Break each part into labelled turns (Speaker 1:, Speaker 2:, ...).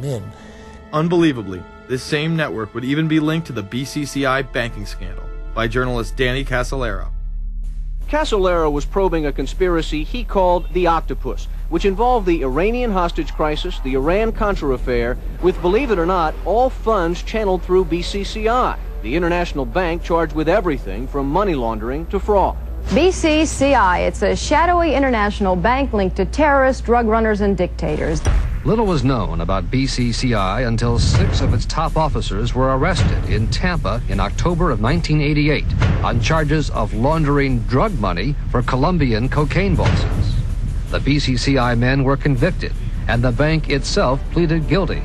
Speaker 1: men.
Speaker 2: Unbelievably, this same network would even be linked to the BCCI banking scandal by journalist Danny Casolaro.
Speaker 3: Casolaro was probing a conspiracy he called the Octopus, which involved the Iranian hostage crisis, the Iran-Contra affair, with, believe it or not, all funds channeled through BCCI, the international bank charged with everything from money laundering to fraud.
Speaker 4: BCCI, it's a shadowy international bank linked to terrorists, drug runners, and dictators.
Speaker 5: Little was known about BCCI until 6 of its top officers were arrested in Tampa in October of 1988 on charges of laundering drug money for Colombian cocaine bosses. The BCCI men were convicted, and the bank itself pleaded guilty.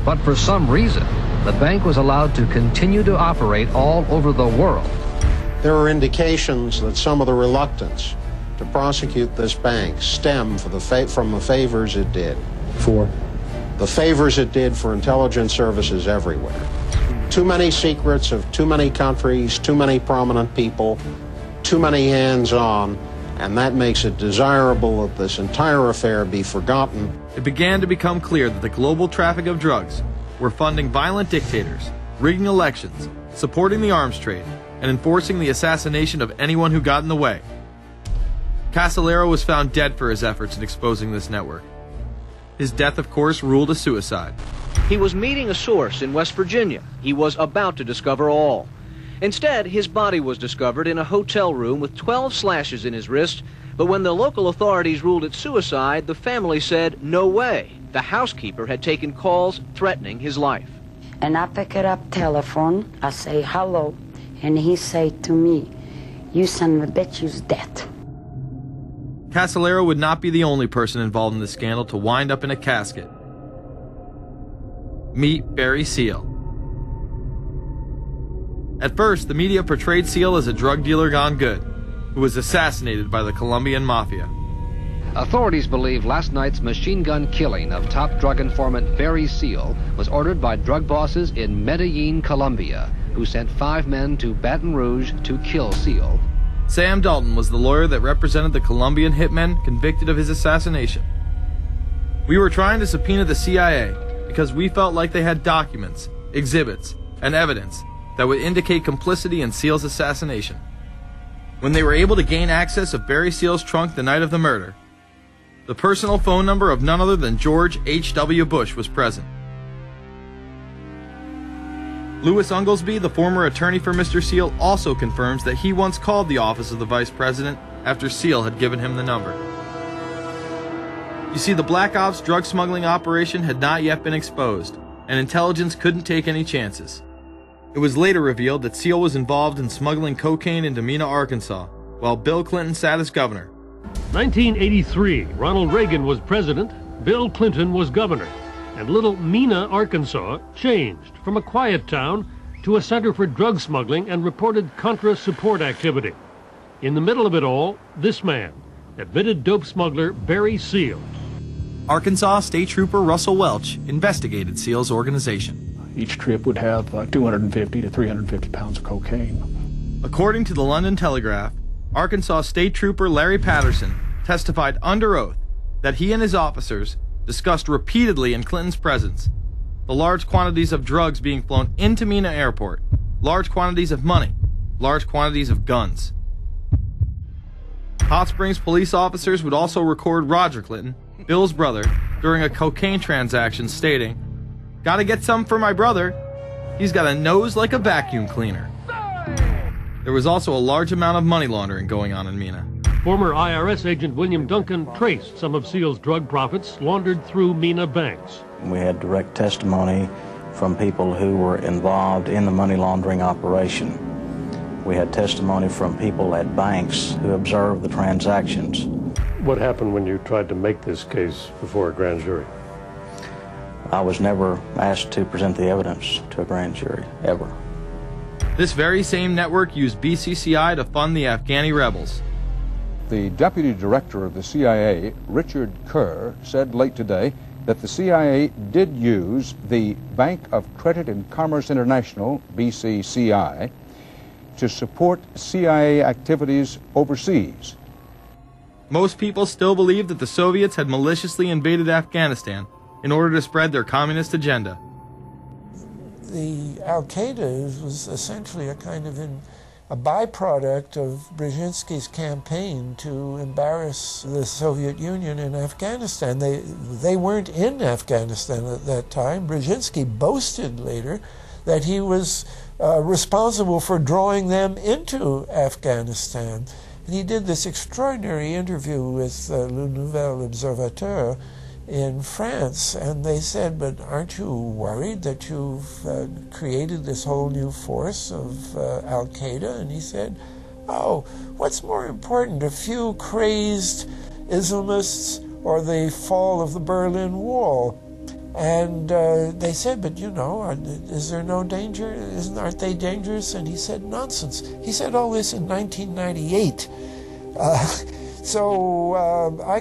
Speaker 5: But for some reason, the bank was allowed to continue to operate all over the world.
Speaker 6: There are indications that some of the reluctance to prosecute this bank stem from the favors it did.
Speaker 1: For?
Speaker 6: The favors it did for intelligence services everywhere. Too many secrets of too many countries, too many prominent people, too many hands-on, and that makes it desirable that this entire affair be forgotten.
Speaker 2: It began to become clear that the global traffic of drugs were funding violent dictators, rigging elections, supporting the arms trade, and enforcing the assassination of anyone who got in the way. Casolaro was found dead for his efforts in exposing this network. His death, of course, ruled a suicide.
Speaker 3: He was meeting a source in West Virginia. He was about to discover all. Instead, his body was discovered in a hotel room with 12 slashes in his wrist, but when the local authorities ruled it suicide, the family said, no way. The housekeeper had taken calls threatening his life.
Speaker 7: And I pick it up telephone, I say hello, and he say to me, you son of a bitch, you's dead.
Speaker 2: Casolaro would not be the only person involved in the scandal to wind up in a casket. Meet Barry Seal. At first, the media portrayed Seal as a drug dealer gone good, who was assassinated by the Colombian mafia.
Speaker 5: Authorities believe last night's machine gun killing of top drug informant Barry Seal was ordered by drug bosses in Medellin, Colombia, who sent 5 men to Baton Rouge to kill Seal.
Speaker 2: Sam Dalton was the lawyer that represented the Colombian hitmen convicted of his assassination. We were trying to subpoena the CIA because we felt like they had documents, exhibits, and evidence that would indicate complicity in Seal's assassination. When they were able to gain access of Barry Seal's trunk the night of the murder, the personal phone number of none other than George H.W. Bush was present. Louis Unglesby, the former attorney for Mr. Seal, also confirms that he once called the office of the vice president after Seal had given him the number. You see, the Black Ops drug smuggling operation had not yet been exposed, and intelligence couldn't take any chances. It was later revealed that Seal was involved in smuggling cocaine into Mena, Arkansas, while Bill Clinton sat as governor.
Speaker 8: 1983, Ronald Reagan was president, Bill Clinton was governor. And little Mena, Arkansas, changed from a quiet town to a center for drug smuggling and reported Contra support activity. In the middle of it all, this man, admitted dope smuggler Barry Seal.
Speaker 2: Arkansas State Trooper Russell Welch investigated Seal's organization.
Speaker 1: Each trip would have 250 to 350 pounds of cocaine.
Speaker 2: According to the London Telegraph, Arkansas State Trooper Larry Patterson testified under oath that he and his officers discussed repeatedly in Clinton's presence the large quantities of drugs being flown into Mena Airport, large quantities of money, large quantities of guns. Hot Springs police officers would also record Roger Clinton, Bill's brother, during a cocaine transaction stating, "Gotta get some for my brother. He's got a nose like a vacuum cleaner." There was also a large amount of money laundering going on in Mena.
Speaker 8: Former IRS agent William Duncan traced some of Seal's drug profits laundered through Mena banks.
Speaker 9: We had direct testimony from people who were involved in the money laundering operation. We had testimony from people at banks who observed the transactions.
Speaker 8: What happened when you tried to make this case before a grand jury?
Speaker 9: I was never asked to present the evidence to a grand jury, ever.
Speaker 2: This very same network used BCCI to fund the Afghani rebels.
Speaker 10: The Deputy Director of the CIA, Richard Kerr, said late today that the CIA did use the Bank of Credit and Commerce International, BCCI, to support CIA activities overseas.
Speaker 2: Most people still believe that the Soviets had maliciously invaded Afghanistan in order to spread their communist agenda.
Speaker 11: The Al-Qaeda was essentially a kind of a byproduct of Brzezinski's campaign to embarrass the Soviet Union in Afghanistan. They weren't in Afghanistan at that time. Brzezinski boasted later that he was responsible for drawing them into Afghanistan. And he did this extraordinary interview with Le Nouvel Observateur in France, and they said, but aren't you worried that you've created this whole new force of Al-Qaeda? And he said, oh, what's more important, a few crazed Islamists or the fall of the Berlin Wall? And they said, but you know, is there no danger? Aren't they dangerous? And he said, nonsense. He said all this in 1998. So I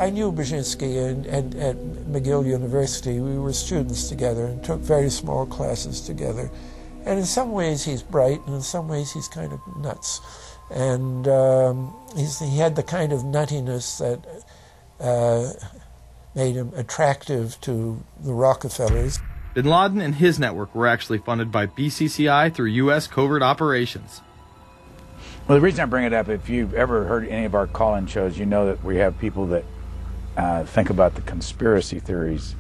Speaker 11: knew Brzezinski and at McGill University. We were students together and took very small classes together. And in some ways he's bright, and in some ways he's kind of nuts. And he had the kind of nuttiness that made him attractive to the Rockefellers.
Speaker 2: Bin Laden and his network were actually funded by BCCI through U.S. covert operations.
Speaker 12: Well, the reason I bring it up, if you've ever heard any of our call-in shows, you know that we have people that think about the conspiracy theories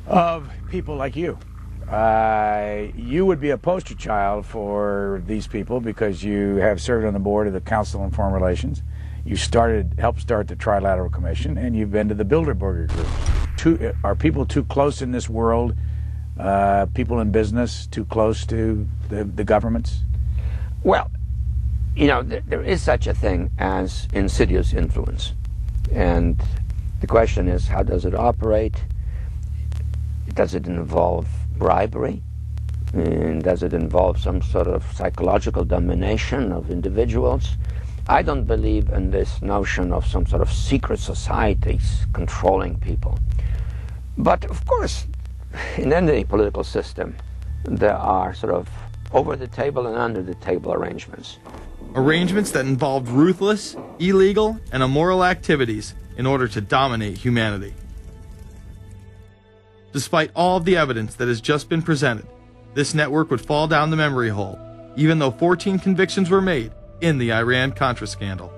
Speaker 12: of people like you. You would be a poster child for these people because you have served on the board of the Council on Foreign Relations. You helped start the Trilateral Commission, and you've been to the Bilderberger Group. Are people too close in this world, people in business, too close to the governments?
Speaker 13: Well, you know, there is such a thing as insidious influence. And the question is, how does it operate? Does it involve bribery? And does it involve some sort of psychological domination of individuals? I don't believe in this notion of some sort of secret societies controlling people. But of course, in any political system, there are sort of over-the-table and under-the-table arrangements.
Speaker 2: Arrangements that involved ruthless, illegal, and immoral activities in order to dominate humanity. Despite all of the evidence that has just been presented, this network would fall down the memory hole, even though 14 convictions were made in the Iran-Contra scandal.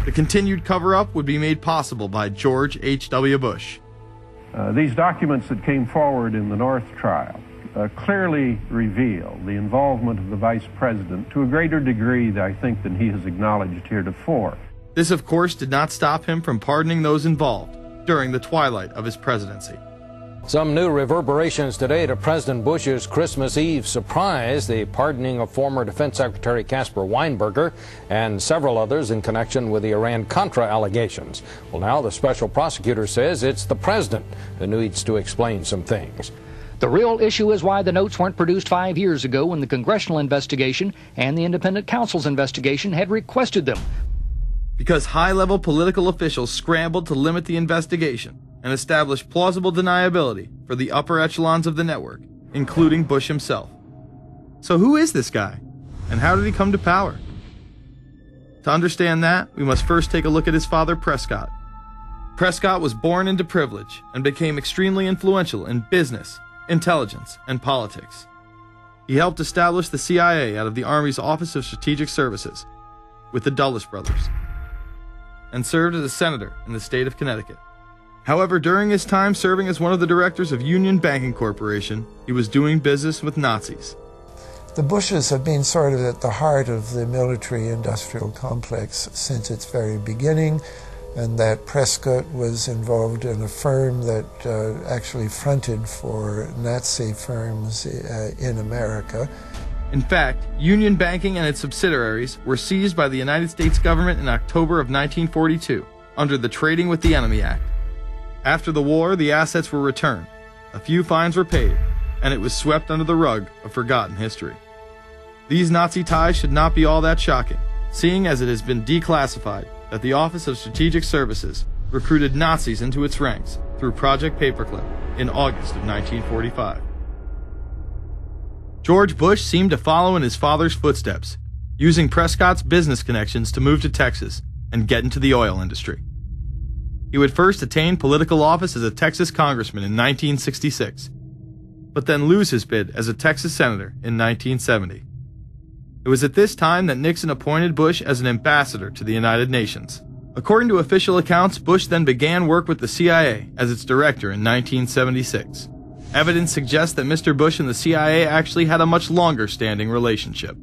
Speaker 2: The continued cover-up would be made possible by George H.W. Bush.
Speaker 14: These documents that came forward in the North trial clearly reveal the involvement of the Vice President to a greater degree, I think, than he has acknowledged heretofore.
Speaker 2: This, of course, did not stop him from pardoning those involved during the twilight of his presidency.
Speaker 15: Some new reverberations today to President Bush's Christmas Eve surprise, the pardoning of former Defense Secretary Caspar Weinberger and several others in connection with the Iran-Contra allegations. Well, now the special prosecutor says it's the president who needs to explain some things.
Speaker 16: The real issue is why the notes weren't produced 5 years ago when the congressional investigation and the independent counsel's investigation had requested them.
Speaker 2: Because high-level political officials scrambled to limit the investigation and establish plausible deniability for the upper echelons of the network, including Bush himself. So who is this guy, and how did he come to power? To understand that, we must first take a look at his father, Prescott. Prescott was born into privilege and became extremely influential in business, intelligence, and politics. He helped establish the CIA out of the Army's Office of Strategic Services with the Dulles brothers, and served as a senator in the state of Connecticut. However, during his time serving as one of the directors of Union Banking Corporation, he was doing business with Nazis.
Speaker 11: The Bushes have been sort of at the heart of the military-industrial complex since its very beginning, and that Prescott was involved in a firm that actually fronted for Nazi firms in America.
Speaker 2: In fact, Union Banking and its subsidiaries were seized by the United States government in October of 1942 under the Trading with the Enemy Act. After the war, the assets were returned, a few fines were paid, and it was swept under the rug of forgotten history. These Nazi ties should not be all that shocking, seeing as it has been declassified that the Office of Strategic Services recruited Nazis into its ranks through Project Paperclip in August of 1945. George Bush seemed to follow in his father's footsteps, using Prescott's business connections to move to Texas and get into the oil industry. He would first attain political office as a Texas congressman in 1966, but then lose his bid as a Texas senator in 1970. It was at this time that Nixon appointed Bush as an ambassador to the United Nations. According to official accounts, Bush then began work with the CIA as its director in 1976. Evidence suggests that Mr. Bush and the CIA actually had a much longer-standing relationship.